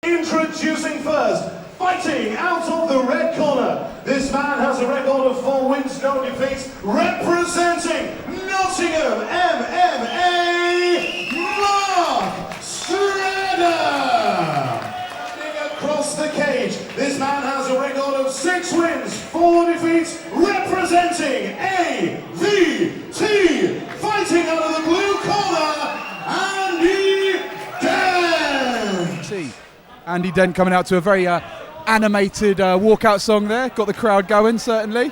Introducing first, fighting out of the red corner. This man has a record of 4 wins, no defeats, representing Nottingham MMA, Mark Stredder. Running across the cage, this man has a record of 6 wins, 4 defeats, representing AVT. Fighting out of the blue corner, Andy Dent. Andy Dent coming out to a very animated walkout song there. Got the crowd going, certainly.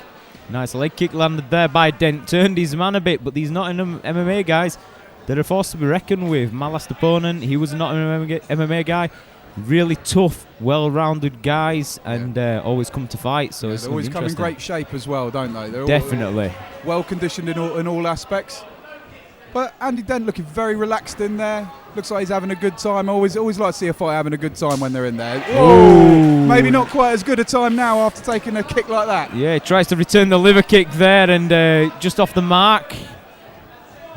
Nice leg kick landed there by Dent. Turned his man a bit, but these Nottingham MMA guys, they're a force to be reckoned with. My last opponent, he was not an MMA guy. Really tough, well-rounded guys, and always come to fight. So it's they always come in great shape as well, don't they? They're definitely well-conditioned in all aspects. But Andy Dent looking very relaxed in there. Looks like he's having a good time. Always like to see a fighter having a good time when they're in there. Whoa! Maybe not quite as good a time now after taking a kick like that. Yeah, he tries to return the liver kick there and just off the mark.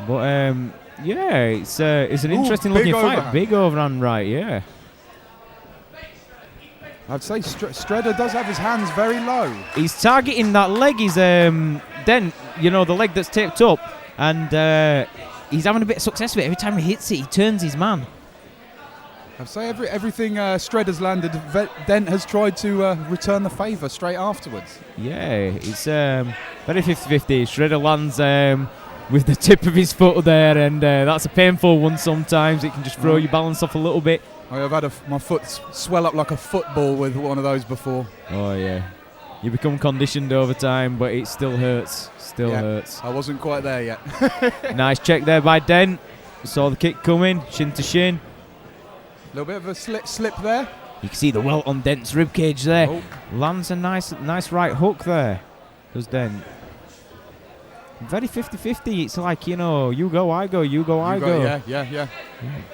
But yeah, it's an interesting looking fight. Big overhand right, yeah. I'd say Stredder does have his hands very low. He's targeting that leg, is Dent, you know, the leg that's taped up. And he's having a bit of success with it. Every time he hits it, he turns his man. I'd say everything Stredder's landed, Dent has tried to return the favour straight afterwards. Yeah, it's very 50-50. Stredder lands with the tip of his foot there, and that's a painful one sometimes. It can just throw your balance off a little bit. I've had my foot swell up like a football with one of those before. Oh, yeah. You become conditioned over time, but it still hurts. Still hurts. I wasn't quite there yet. Nice check there by Dent. Saw the kick coming, shin to shin. A little bit of a slip there. You can see the welt on Dent's ribcage there. Oh. Lands a nice right hook there. Does Dent. Very 50-50. It's like, you know, you go, I go, you go, I go. Yeah.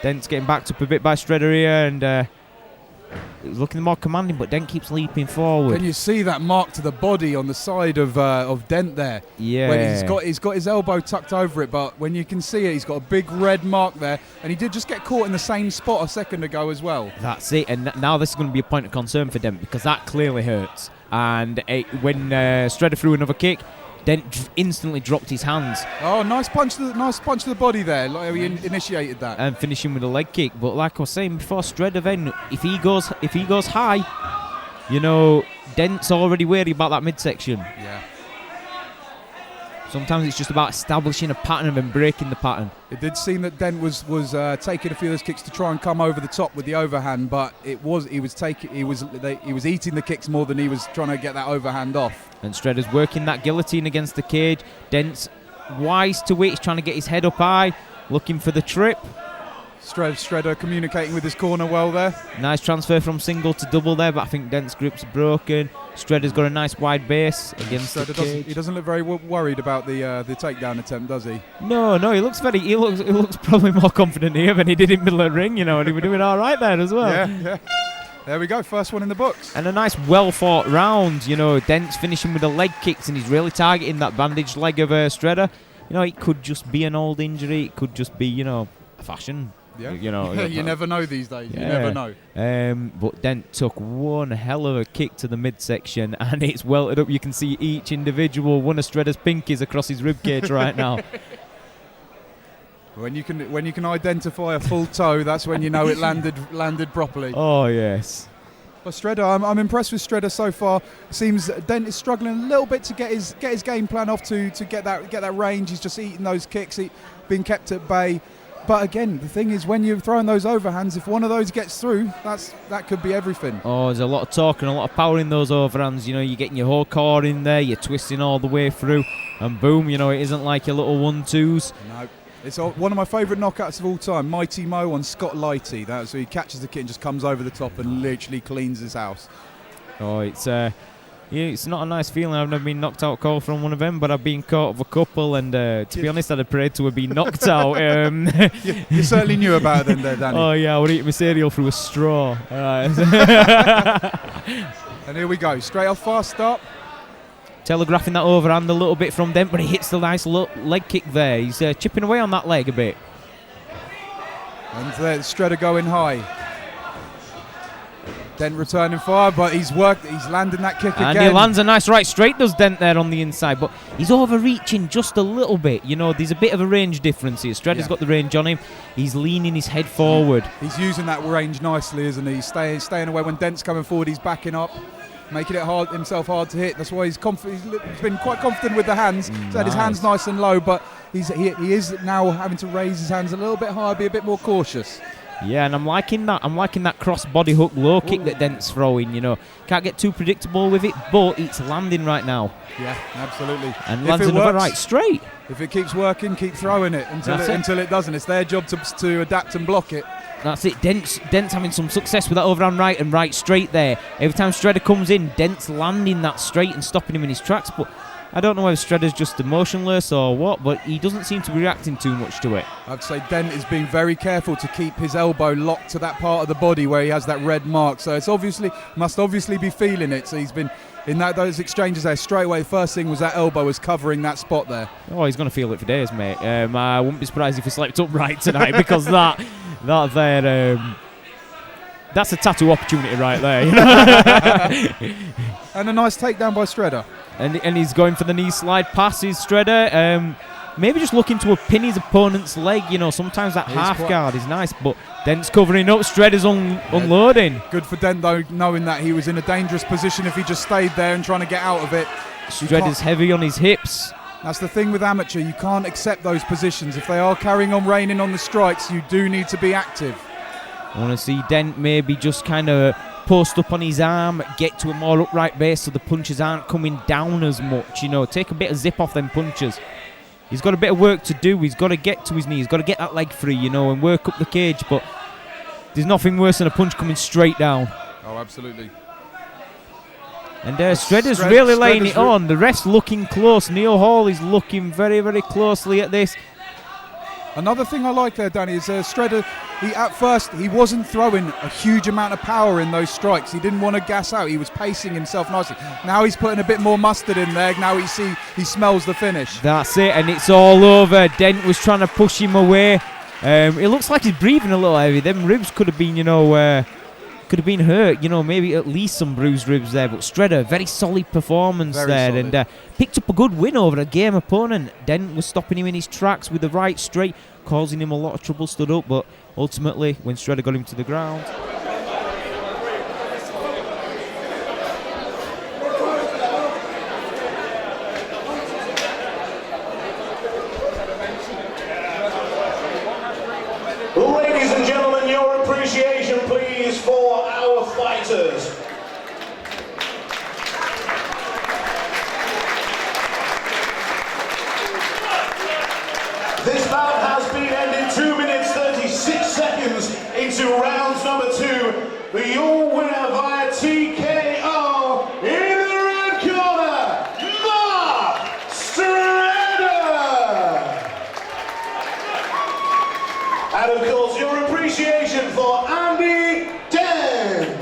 Dent's getting backed up a bit by Stredder here, and he's looking more commanding, but Dent keeps leaping forward. Can you see that mark to the body on the side of Dent there? Yeah. When he's got his elbow tucked over it, but when you can see it, he's got a big red mark there, and he did just get caught in the same spot a second ago as well. That's it, and now this is going to be a point of concern for Dent because that clearly hurts. And when Stredder threw another kick, Dent instantly dropped his hands. Oh, nice punch to the body there. Like he initiated that. And finishing with a leg kick. But like I was saying before, Stredder then, if he goes high, you know, Dent's already wary about that midsection. Yeah. Sometimes it's just about establishing a pattern and then breaking the pattern. It did seem that Dent was taking a few of those kicks to try and come over the top with the overhand, but he was eating the kicks more than he was trying to get that overhand off. And Stredder's working that guillotine against the cage. Dent's wise to it. He's trying to get his head up high, looking for the trip. Stredder communicating with his corner well there. Nice transfer from single to double there, but I think Dent's grip's broken. Stredder's got a nice wide base against the cage. He doesn't look very worried about the takedown attempt, does he? No, he looks he looks probably more confident here than he did in middle of the ring, you know, and he was doing all right there as well. Yeah. There we go, first one in the books. And a nice well-fought round, you know. Dent's finishing with the leg kicks, and he's really targeting that bandaged leg of Stredder. You know, it could just be an old injury. It could just be, you know, a fashion. Yeah. You know, you never know these days. Yeah. You never know. But Dent took one hell of a kick to the midsection, and it's welted up. You can see each individual one of Stredder's pinkies across his ribcage right now. When you can identify a full toe, that's when you know it landed properly. Oh yes. But Stredder, I'm impressed with Stredder so far. Seems Dent is struggling a little bit to get his game plan off to get that range. He's just eating those kicks, being kept at bay. But again, the thing is, when you're throwing those overhands, if one of those gets through, that could be everything. Oh, there's a lot of torque and a lot of power in those overhands. You know, you're getting your whole core in there, you're twisting all the way through, and boom, you know, it isn't like your little 1-2s. No. It's one of my favourite knockouts of all time, Mighty Mo on Scott Lighty. That's where he catches the kid and just comes over the top and literally cleans his house. Oh, it's not a nice feeling. I've never been knocked out cold from one of them, but I've been caught of a couple, and to be honest, I'd have prayed to have been knocked out. You certainly knew about it then, Danny. Oh yeah, I would eat my cereal through a straw. And here we go, straight off fast start. Telegraphing that overhand a little bit from Dent, but he hits the nice leg kick there. He's chipping away on that leg a bit. And there's Stredder going high. Dent returning fire, but he's landing that kick again. And he lands a nice right straight, does Dent there on the inside, but he's overreaching just a little bit. You know, there's a bit of a range difference here. Stredder's got the range on him. He's leaning his head forward. He's using that range nicely, isn't he? Staying away when Dent's coming forward, he's backing up, making it himself hard to hit. That's why he's been quite confident with the hands. He's had his hands nice and low, but he is now having to raise his hands a little bit higher, be a bit more cautious. Yeah, and I'm liking that cross body hook low kick that Dent's throwing. You know, can't get too predictable with it, but it's landing right now. Yeah, absolutely. And lands another right straight. If it keeps working, keep throwing it until it doesn't. It's their job to adapt and block it. That's it. Dent's having some success with that overhand right and right straight there. Every time Stredder comes in, Dent's landing that straight and stopping him in his tracks. But I don't know whether Stredder's just emotionless or what, but he doesn't seem to be reacting too much to it. I'd say Dent is being very careful to keep his elbow locked to that part of the body where he has that red mark. So it's must obviously be feeling it. So he's been in those exchanges there straight away. The first thing was that elbow was covering that spot there. Oh, he's going to feel it for days, mate. I wouldn't be surprised if he slept upright tonight because that's a tattoo opportunity right there. You know? And a nice takedown by Stredder. And he's going for the knee slide passes Stredder. Maybe just looking to pin his opponent's leg. You know, sometimes that half guard is nice, but Dent's covering up. Stredder's unloading. Good for Dent though, knowing that he was in a dangerous position if he just stayed there and trying to get out of it. Stredder's heavy on his hips. That's the thing with amateur. You can't accept those positions. If they are carrying on raining on the strikes, you do need to be active. I want to see Dent maybe just kind of post up on his arm, get to a more upright base so the punches aren't coming down as much. You know, take a bit of zip off them punches. He's got a bit of work to do. He's got to get to his knee. He's got to get that leg free, you know, and work up the cage. But there's nothing worse than a punch coming straight down. Oh, absolutely. And Stredder's really laying it on. The ref's looking close. Neil Hall is looking very, very closely at this. Another thing I like there, Danny, is Stredder, at first he wasn't throwing a huge amount of power in those strikes. He didn't want to gas out. He was pacing himself nicely. Now he's putting a bit more mustard in there. Now he smells the finish. That's it, and it's all over. Dent was trying to push him away. It looks like he's breathing a little heavy. Them ribs could have been, hurt. You know, maybe at least some bruised ribs there. But Stredder, very solid performance there, and picked up a good win over a game opponent. Dent was stopping him in his tracks with the right straight, causing him a lot of trouble stood up. But ultimately, when Stredder got him to the ground, Ladies and gentlemen, your appreciation, please, for our fighters. This bout has been ended 2 minutes 36 seconds into round number 2. Your winner via TKO in the red corner, Mark Stredder. And of course, your appreciation for Andy Dent.